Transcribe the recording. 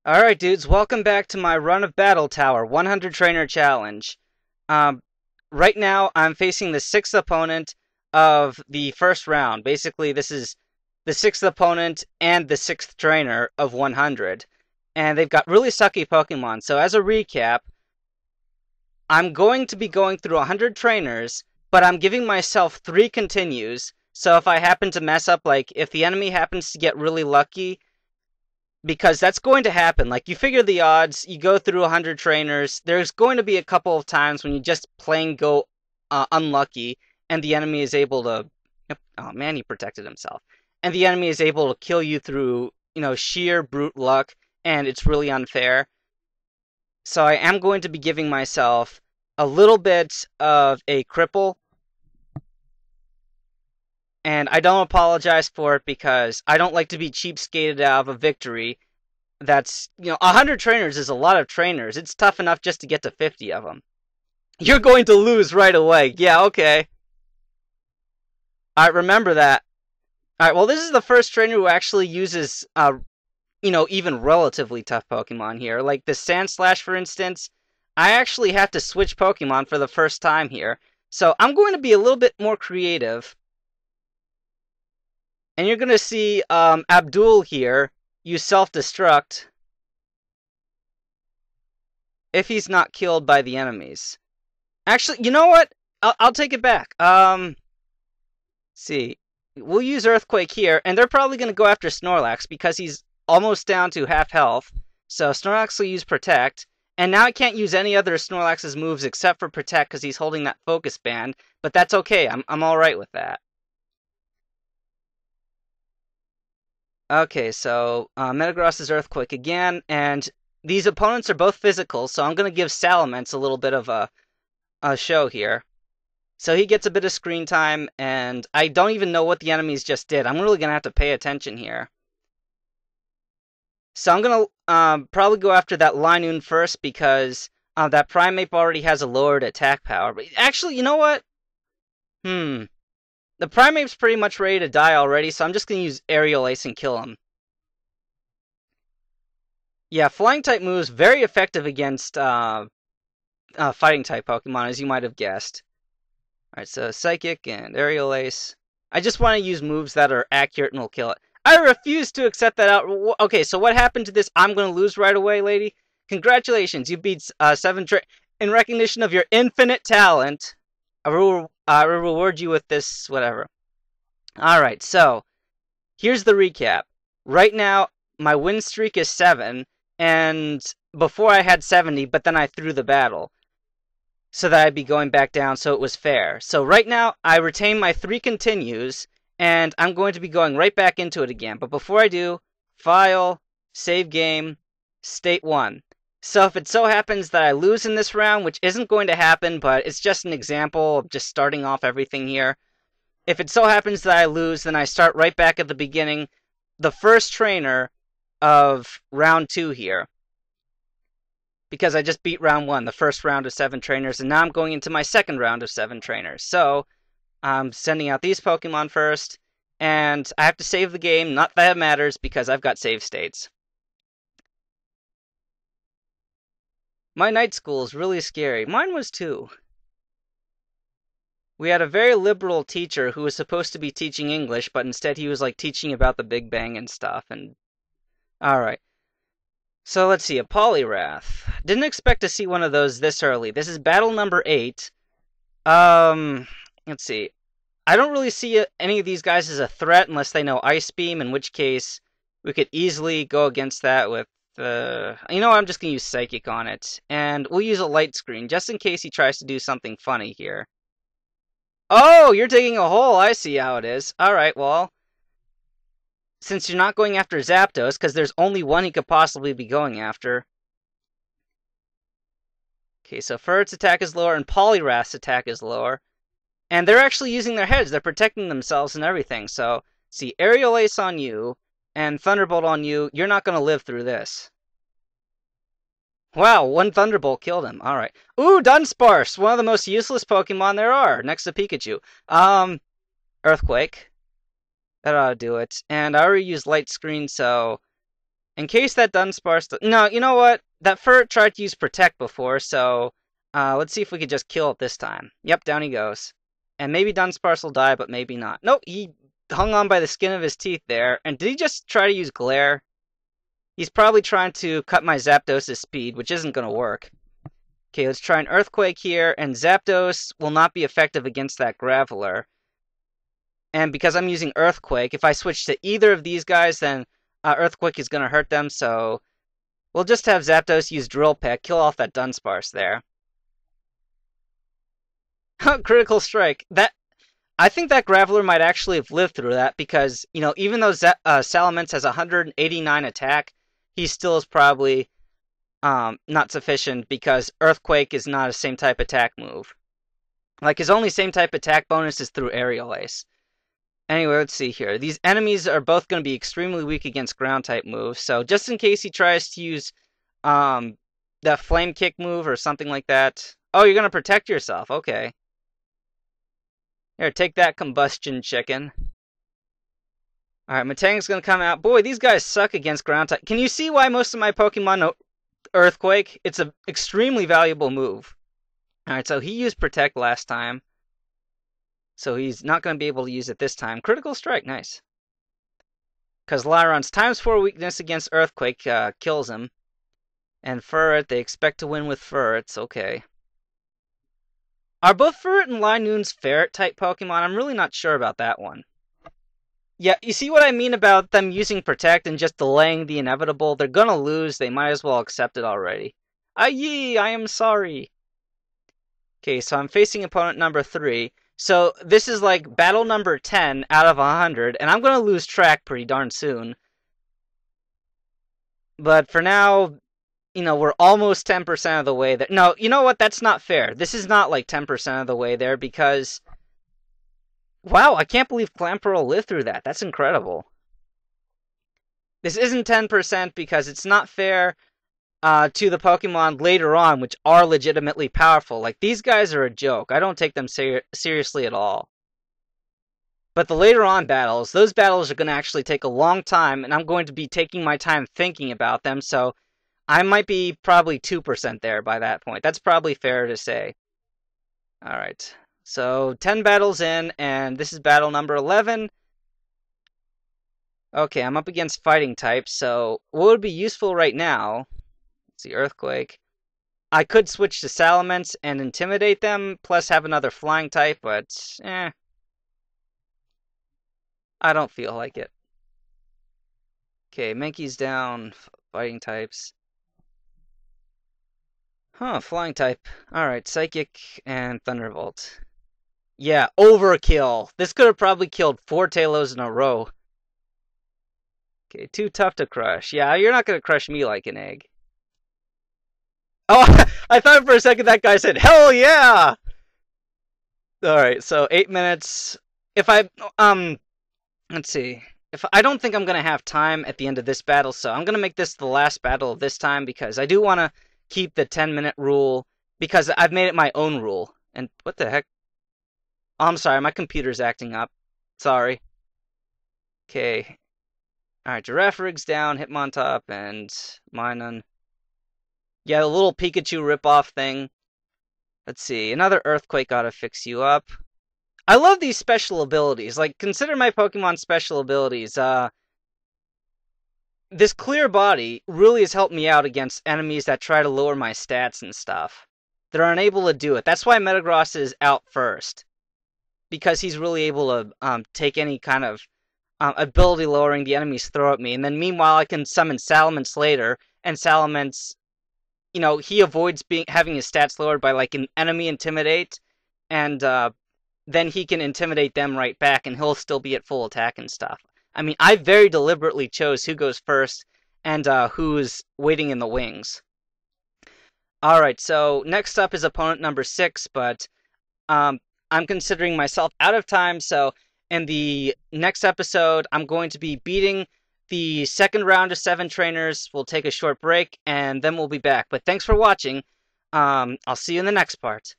Alright dudes, welcome back to my Run of Battle Tower 100 Trainer Challenge. Um, right now I'm facing the 6th opponent of the first round. Basically this is the 6th opponent and the 6th trainer of 100. And they've got really sucky Pokemon. So as a recap, I'm going to be going through 100 trainers, but I'm giving myself 3 continues. So if I happen to mess up, like if the enemy happens to get really lucky, because that's going to happen. Like, you figure the odds, you go through 100 trainers, there's going to be a couple of times when you just plain go unlucky, and the enemy is able to... Oh man, he protected himself. And the enemy is able to kill you through, sheer brute luck, and it's really unfair. So I am going to be giving myself a little bit of a cripple, and I don't apologize for it because I don't like to be cheapskated out of a victory. That's, 100 trainers is a lot of trainers. It's tough enough just to get to 50 of them. You're going to lose right away. Yeah, okay. Alright, remember that. Alright, well, this is the first trainer who actually uses, even relatively tough Pokemon here. Like the Sandslash, for instance. I actually have to switch Pokemon for the first time here. So I'm going to be a little bit more creative. And you're going to see Abdul here use self-destruct if he's not killed by the enemies. Actually, you know what? I'll take it back. See. We'll use Earthquake here, and they're probably going to go after Snorlax because he's almost down to half health. So Snorlax will use Protect. And now I can't use any other Snorlax's moves except for Protect because he's holding that Focus Band. But that's okay. I'm alright with that. Okay, so Metagross is Earthquake again, and these opponents are both physical, so I'm going to give Salamence a little bit of a show here. So he gets a bit of screen time, and I don't even know what the enemies just did. I'm really going to have to pay attention here. So I'm going to probably go after that Linoon first, because that Primeape already has a lowered attack power. But actually, you know what? The Primeape's pretty much ready to die already, so I'm just going to use Aerial Ace and kill him. Yeah, Flying-type moves, very effective against Fighting-type Pokemon, as you might have guessed. Alright, so Psychic and Aerial Ace. I just want to use moves that are accurate and will kill it. I refuse to accept that out. Okay, so what happened to this? I'm going to lose right away, lady. Congratulations, you beat 7 in recognition of your infinite talent. I will reward you with this, whatever. Alright, so, here's the recap. Right now, my win streak is 7, and before I had 70, but then I threw the battle. So that I'd be going back down, so it was fair. So right now, I retain my 3 continues, and I'm going to be going right back into it again. But before I do, File, Save Game, State 1. So if it so happens that I lose in this round, which isn't going to happen, but it's just an example of just starting off everything here. If it so happens that I lose, then I start right back at the beginning, the first trainer of round 2 here. Because I just beat round 1, the first round of 7 trainers, and now I'm going into my second round of 7 trainers. So, I'm sending out these Pokemon first, and I have to save the game. Not that it matters, because I've got save states. My night school is really scary. Mine was too. We had a very liberal teacher who was supposed to be teaching English, but instead he was like teaching about the Big Bang and stuff. And alright. So let's see, a Poliwrath. Didn't expect to see one of those this early. This is battle number 8. Let's see. I don't really see any of these guys as a threat unless they know Ice Beam, in which case we could easily go against that with you know what, I'm just going to use Psychic on it. And we'll use a Light Screen, just in case he tries to do something funny here. Oh, you're digging a hole. I see how it is. Alright, well, since you're not going after Zapdos, because there's only one he could possibly be going after. Okay, so Ferret's attack is lower, and Poliwrath's attack is lower. And they're actually using their heads. They're protecting themselves and everything. So, see, Aerial Ace on you, and Thunderbolt on you. You're not going to live through this. Wow, one Thunderbolt killed him. Alright. Ooh, Dunsparce! One of the most useless Pokemon there are, next to Pikachu. Earthquake. That ought to do it. And I already used Light Screen, so In case that Dunsparce... No, you know what? That Ferret tried to use Protect before, so... let's see if we could just kill it this time. Yep, down he goes. And maybe Dunsparce will die, but maybe not. Nope, he hung on by the skin of his teeth there. And did he just try to use Glare? He's probably trying to cut my Zapdos' speed, which isn't going to work. Okay, let's try an Earthquake here, and Zapdos will not be effective against that Graveler. And because I'm using Earthquake, if I switch to either of these guys, then Earthquake is going to hurt them, so we'll just have Zapdos use Drill Peck, kill off that Dunsparce there. Critical Strike. I think that Graveler might actually have lived through that, because, you know, even though Salamence has 189 attack, he still is probably not sufficient, because Earthquake is not a same type attack move. Like, his only same type attack bonus is through Aerial Ace. Anyway, let's see here. These enemies are both going to be extremely weak against ground type moves, so just in case he tries to use that Flame Kick move or something like that. Oh, you're going to protect yourself. Okay. Here, take that, Combustion Chicken. Alright, Metang's going to come out. Boy, these guys suck against ground type. Can you see why most of my Pokemon know Earthquake? It's an extremely valuable move. Alright, so he used Protect last time. So he's not going to be able to use it this time. Critical Strike, nice. Because Lyron's ×4 weakness against Earthquake kills him. And Ferret, they expect to win with Ferrets, okay. Are both Ferret and Linoon's Ferret-type Pokemon? I'm really not sure about that one. Yeah, you see what I mean about them using Protect and just delaying the inevitable? They're gonna lose, they might as well accept it already. Aye, I am sorry. Okay, so I'm facing opponent number 3. So this is like battle number 10 out of 100, and I'm going to lose track pretty darn soon. But for now, you know, we're almost 10% of the way there. No, you know what? That's not fair. This is not like 10% of the way there, because... Wow, I can't believe Clamperl lived through that. That's incredible. This isn't 10% because it's not fair to the Pokemon later on, which are legitimately powerful. Like, these guys are a joke. I don't take them seriously at all. But the later on battles, those battles are going to actually take a long time, and I'm going to be taking my time thinking about them, so I might be probably 2% there by that point. That's probably fair to say. Alright, so 10 battles in, and this is battle number 11. Okay, I'm up against fighting types, so what would be useful right now... See, Earthquake. I could switch to Salamence and intimidate them, plus have another flying type, but I don't feel like it. Okay, Mankey's down, fighting types. Huh, flying type. Alright, Psychic and Thunderbolt. Yeah, overkill. This could have probably killed 4 Talos in a row. Okay, too tough to crush. Yeah, you're not going to crush me like an egg. Oh, I thought for a second that guy said, hell yeah! Alright, so 8 minutes. If I, let's see. I don't think I'm going to have time at the end of this battle, so I'm going to make this the last battle of this time, because I do want to keep the 10-minute rule, because I've made it my own rule. And what the heck? Oh, I'm sorry, my computer's acting up. Sorry. Okay. Alright, Giraffrig's down, Hitmontop, and Minun. Yeah, the little Pikachu ripoff thing. Let's see, another Earthquake ought to fix you up. I love these special abilities. Like, consider my Pokemon special abilities. This Clear Body really has helped me out against enemies that try to lower my stats and stuff. They're unable to do it. That's why Metagross is out first. Because he's really able to take any kind of ability lowering the enemies throw at me. And then meanwhile, I can summon Salamence later, and Salamence... You know, he avoids having his stats lowered by, like, an enemy intimidate, and then he can intimidate them right back, and he'll still be at full attack and stuff. I mean, I very deliberately chose who goes first and who's waiting in the wings. Alright, so next up is opponent number 6, but I'm considering myself out of time, so in the next episode, I'm going to be beating the second round of 7 trainers. We'll take a short break, and then we'll be back. But thanks for watching. I'll see you in the next part.